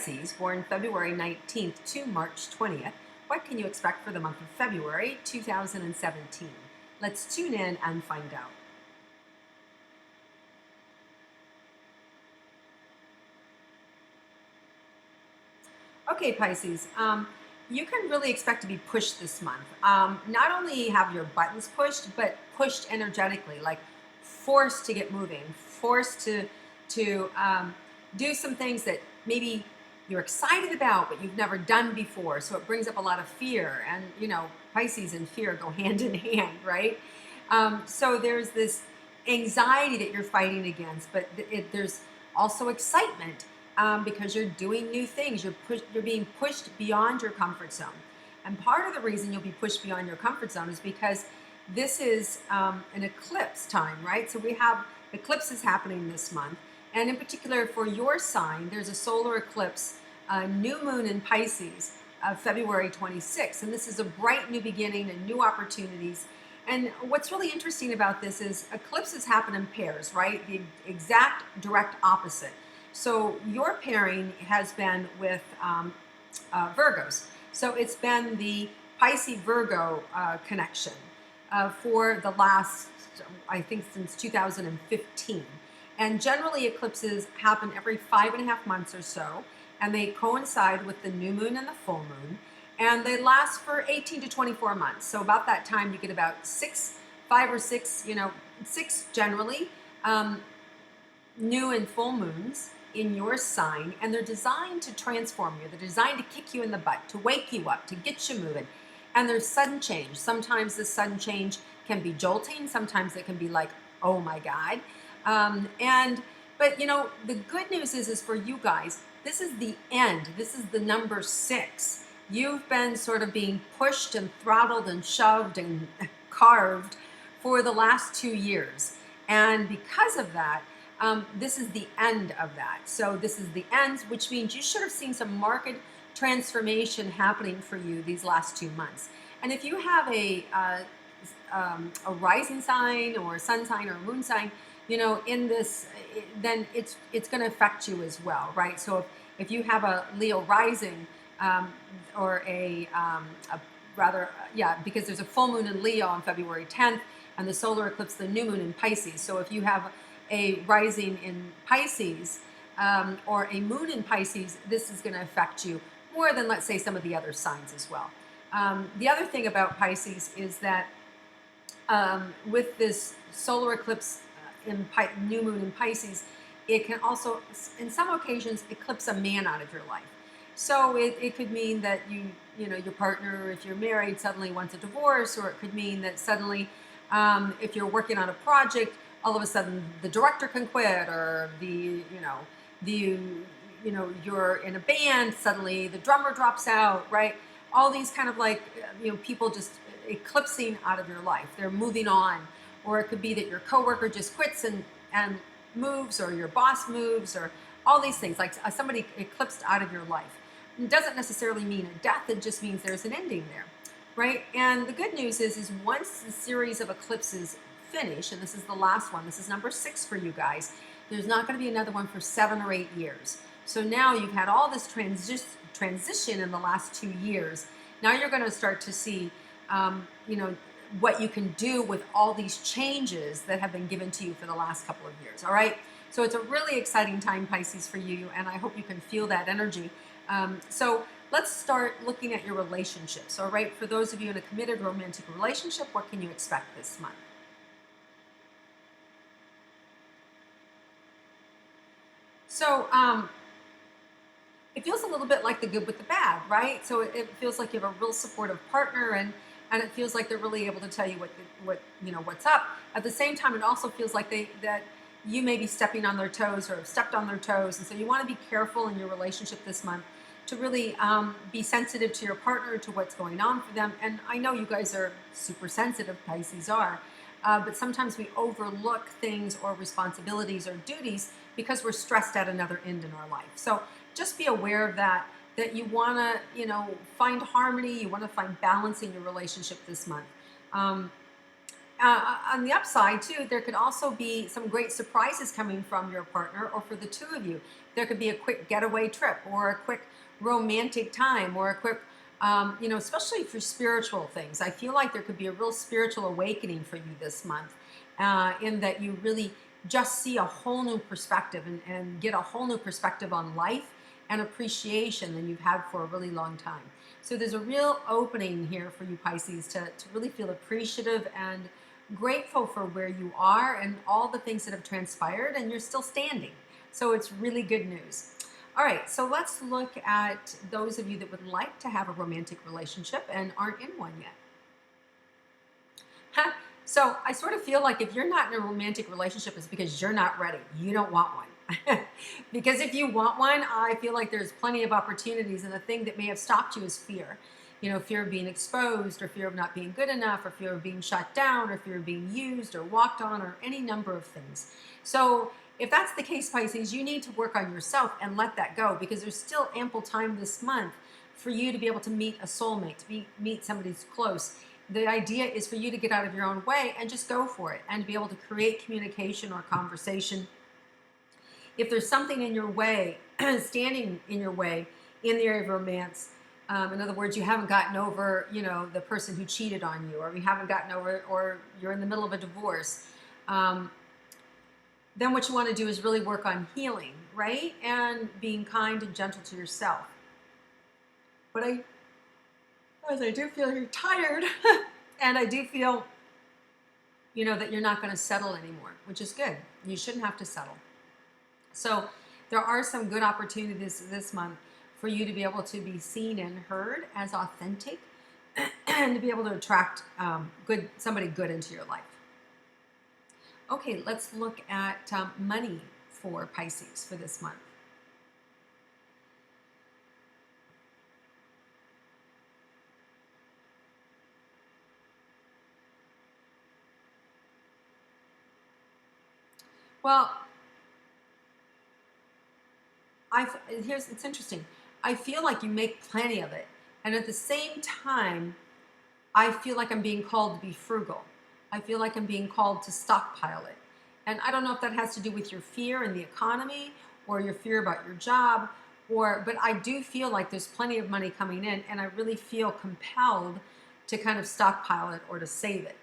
Pisces, born February 19th to March 20th, what can you expect for the month of February 2017? Let's tune in and find out. Okay, Pisces, you can really expect to be pushed this month. Not only have your buttons pushed, but pushed energetically, like forced to get moving, forced to do some things that maybe you're excited about, but you've never done before. So it brings up a lot of fear, and Pisces and fear go hand in hand, right? So there's this anxiety that you're fighting against, but there's also excitement because you're doing new things. You're being pushed beyond your comfort zone. And part of the reason you'll be pushed beyond your comfort zone is because this is an eclipse time, right? So we have eclipses happening this month. And in particular for your sign, there's a solar eclipse, new moon in Pisces, February 26th. And this is a bright new beginning and new opportunities. And what's really interesting about this is eclipses happen in pairs, right? The exact direct opposite. So your pairing has been with Virgos. So it's been the Pisces-Virgo connection for the last, I think, since 2015. And generally eclipses happen every 5.5 months or so, and they coincide with the new moon and the full moon, and they last for 18 to 24 months. So about that time you get about 5 or 6, 6 generally, new and full moons in your sign, and they're designed to transform you. They're designed to kick you in the butt, to wake you up, to get you moving. And there's sudden change. Sometimes this sudden change can be jolting. Sometimes it can be like, oh my God. But the good news is for you guys, this is the end. This is the number 6. You've been sort of being pushed and throttled and shoved and carved for the last 2 years. And because of that, this is the end of that. So this is the end, which means you should have seen some marked transformation happening for you these last 2 months. And if you have a rising sign or a sun sign or a moon sign, in this, then it's going to affect you as well, right? So if you have a Leo rising, or because there's a full moon in Leo on February 10th, and the solar eclipse, the new moon in Pisces. So if you have a rising in Pisces or a moon in Pisces, this is going to affect you more than, let's say, some of the other signs as well. The other thing about Pisces is that with this solar eclipse new moon in Pisces, it can also, in some occasions, eclipse a man out of your life. So it could mean that your partner, if you're married, suddenly wants a divorce, or it could mean that suddenly, if you're working on a project, all of a sudden the director can quit, or you're in a band, suddenly the drummer drops out, right? All these kind of like, people just eclipsing out of your life. They're moving on. Or it could be that your coworker just quits and moves, or your boss moves, or all these things, like somebody eclipsed out of your life. It doesn't necessarily mean a death, it just means there's an ending there, right? And the good news is once the series of eclipses finish, and this is the last one, this is number 6 for you guys, there's not going to be another one for 7 or 8 years. So now you've had all this transition in the last 2 years. Now you're going to start to see, what you can do with all these changes that have been given to you for the last couple of years, all right? So it's a really exciting time, Pisces, for you, and I hope you can feel that energy. So let's start looking at your relationships, all right? For those of you in a committed romantic relationship, what can you expect this month? So it feels a little bit like the good with the bad, right? So it feels like you have a real supportive partner, and it feels like they're really able to tell you what's up. At the same time, it also feels like that you may be stepping on their toes or have stepped on their toes, and so you want to be careful in your relationship this month to really be sensitive to your partner, to what's going on for them. And I know you guys are super sensitive, Pisces are, but sometimes we overlook things or responsibilities or duties because we're stressed at another end in our life. So just be aware of that you want to, find harmony, you want to find balance in your relationship this month. On the upside too, there could also be some great surprises coming from your partner or for the two of you. There could be a quick getaway trip or a quick romantic time or a quick, especially for spiritual things. I feel like there could be a real spiritual awakening for you this month, in that you really just see a whole new perspective and get a whole new perspective on life and appreciation than you've had for a really long time. So there's a real opening here for you Pisces to really feel appreciative and grateful for where you are and all the things that have transpired, and you're still standing. So it's really good news. All right, so let's look at those of you that would like to have a romantic relationship and aren't in one yet. So I sort of feel like if you're not in a romantic relationship, it's because you're not ready. You don't want one. Because if you want one, I feel like there's plenty of opportunities, and the thing that may have stopped you is fear. Fear of being exposed, or fear of not being good enough, or fear of being shut down, or fear of being used or walked on, or any number of things. So if that's the case, Pisces, you need to work on yourself and let that go, because there's still ample time this month for you to be able to meet a soulmate, to meet somebody who's close. The idea is for you to get out of your own way and just go for it, and to be able to create communication or conversation. If there's something in your way, standing in your way in the area of romance, in other words, you haven't gotten over, the person who cheated on you, or you haven't gotten over, or you're in the middle of a divorce, then what you want to do is really work on healing, right? And being kind and gentle to yourself. But as I do feel you're tired, and I do feel, that you're not going to settle anymore, which is good. You shouldn't have to settle. So there are some good opportunities this month for you to be able to be seen and heard as authentic, and to be able to attract somebody good into your life. Okay, let's look at money for Pisces for this month. Well, it's interesting. I feel like you make plenty of it, and at the same time, I feel like I'm being called to be frugal. I feel like I'm being called to stockpile it, and I don't know if that has to do with your fear in the economy or your fear about your job, but I do feel like there's plenty of money coming in, and I really feel compelled to kind of stockpile it or to save it.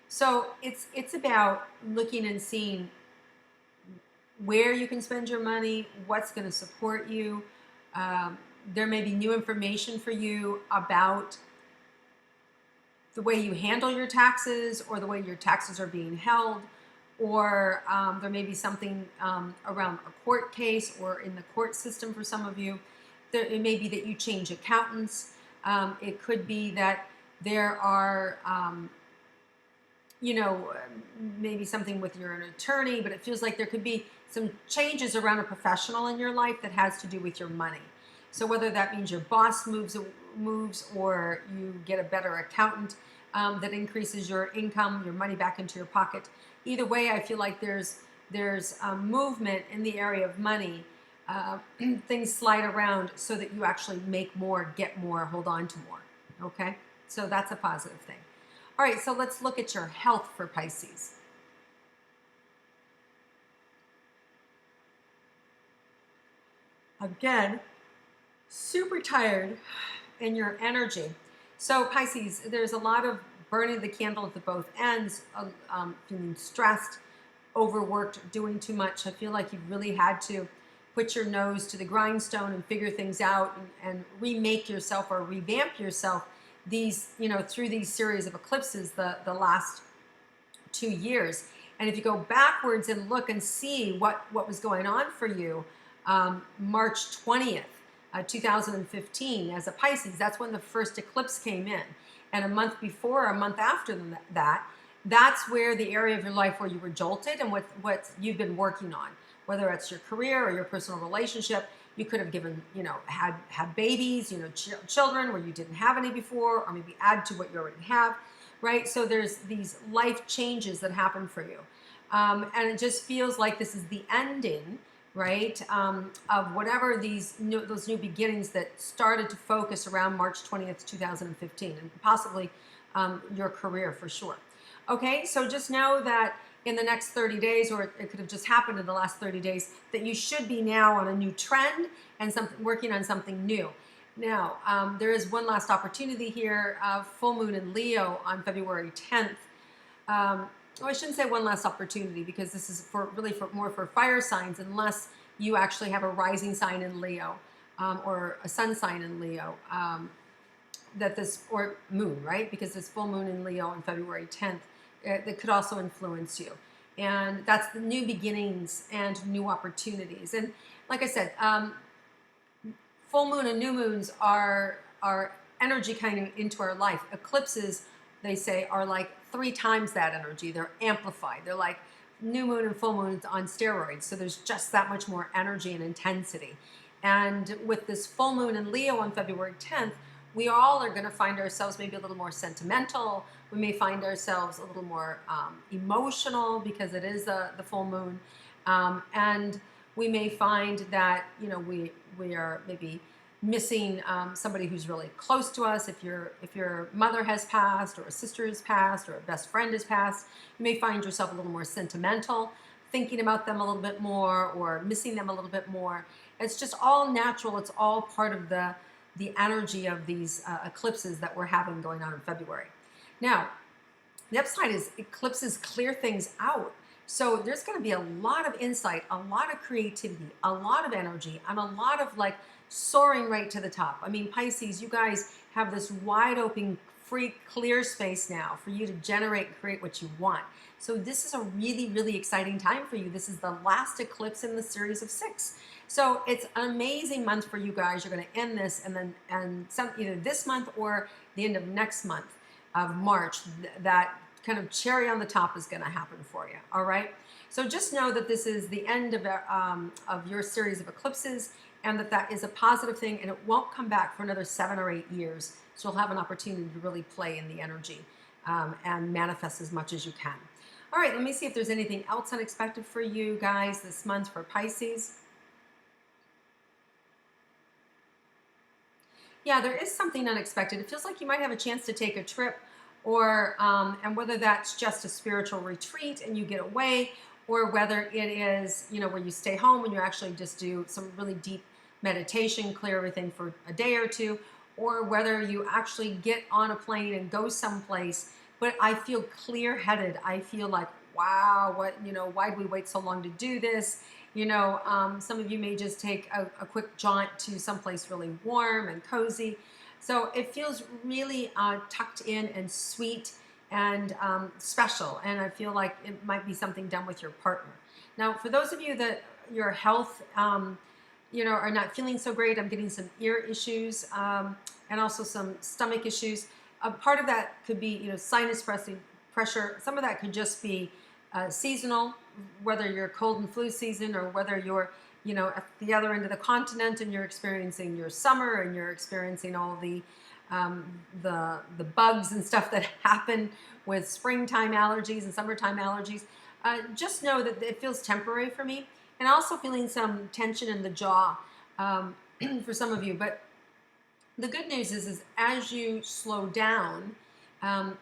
So it's about looking and seeing where you can spend your money, what's going to support you. There may be new information for you about the way you handle your taxes, or the way your taxes are being held, or there may be something around a court case or in the court system for some of you. It may be that you change accountants. It could be that there are maybe something with an attorney, but it feels like there could be some changes around a professional in your life that has to do with your money. So whether that means your boss moves, or you get a better accountant that increases your income, your money back into your pocket. Either way, I feel like there's movement in the area of money. Things slide around so that you actually make more, get more, hold on to more. Okay, so that's a positive thing. All right, so let's look at your health for Pisces. Again, super tired in your energy. So Pisces, there's a lot of burning the candle at both ends, feeling stressed, overworked, doing too much. I feel like you've really had to put your nose to the grindstone and figure things out, and remake yourself or revamp yourself through these series of eclipses the last 2 years. And if you go backwards and look and see what was going on for you, March 20th, 2015, as a Pisces, that's when the first eclipse came in. And a month before, a month after that's where the area of your life where you were jolted, and what you've been working on, whether it's your career or your personal relationship. You could have had babies, children where you didn't have any before, or maybe add to what you already have, right? So there's these life changes that happen for you. And it just feels like this is the ending, right? Of whatever those new beginnings that started to focus around March 20th, 2015, and possibly your career for sure. Okay, so just know that in the next 30 days, or it could have just happened in the last 30 days, that you should be now on a new trend and working on something new. Now, there is one last opportunity here, full moon in Leo on February 10th. I shouldn't say one last opportunity, because this is more for fire signs, unless you actually have a rising sign in Leo or a sun sign in Leo, or moon, right? Because this full moon in Leo on February 10th, that could also influence you. And that's the new beginnings and new opportunities. And like I said, full moon and new moons are energy kind of into our life. Eclipses, they say, are like 3 times that energy. They're amplified. They're like new moon and full moons on steroids. So there's just that much more energy and intensity. And with this full moon in Leo on February 10th, we all are going to find ourselves maybe a little more sentimental. We may find ourselves a little more emotional, because it is the full moon. And we may find that, we are maybe missing somebody who's really close to us. If your mother has passed, or a sister has passed, or a best friend has passed, you may find yourself a little more sentimental, thinking about them a little bit more, or missing them a little bit more. It's just all natural. It's all part of the energy of these eclipses that we're having going on in February. Now, the upside is eclipses clear things out. So there's going to be a lot of insight, a lot of creativity, a lot of energy, and a lot of like soaring right to the top. I mean, Pisces, you guys have this wide open, free, clear space now for you to generate and create what you want. So this is a really, really exciting time for you. This is the last eclipse in the series of 6. So it's an amazing month for you guys. You're going to end this either this month or the end of next month of March. That kind of cherry on the top is going to happen for you. All right. So just know that this is the end of your series of eclipses, and that is a positive thing, and it won't come back for another 7 or 8 years. So you'll have an opportunity to really play in the energy and manifest as much as you can. All right. Let me see if there's anything else unexpected for you guys this month for Pisces. Yeah, there is something unexpected. It feels like you might have a chance to take a trip, or and whether that's just a spiritual retreat and you get away, or whether it is, where you stay home and you actually just do some really deep meditation, clear everything for a day or two, or whether you actually get on a plane and go someplace. But I feel clear-headed. I feel like, wow, why did we wait so long to do this? Some of you may just take a quick jaunt to someplace really warm and cozy. So it feels really tucked in and sweet and special. And I feel like it might be something done with your partner. Now, for those of you that your health, are not feeling so great, I'm getting some ear issues and also some stomach issues. Part of that could be, sinus pressure. Some of that could just be seasonal, whether you're cold and flu season, or whether you're, at the other end of the continent and you're experiencing your summer and you're experiencing all the bugs and stuff that happen with springtime allergies and summertime allergies. Just know that it feels temporary for me, and also feeling some tension in the jaw for some of you. But the good news is as you slow down,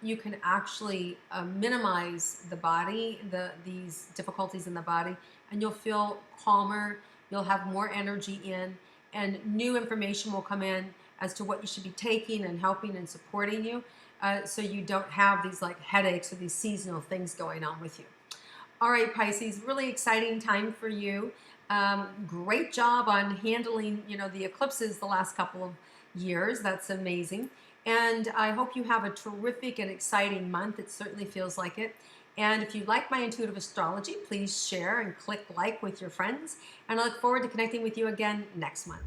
you can actually minimize the body, these difficulties in the body, and you'll feel calmer. You'll have more energy in, and new information will come in as to what you should be taking and helping and supporting you, so you don't have these like headaches or these seasonal things going on with you. All right, Pisces, really exciting time for you. Great job on handling, the eclipses the last couple of years. That's amazing. And I hope you have a terrific and exciting month. It certainly feels like it. And if you like my intuitive astrology, please share and click like with your friends. And I look forward to connecting with you again next month.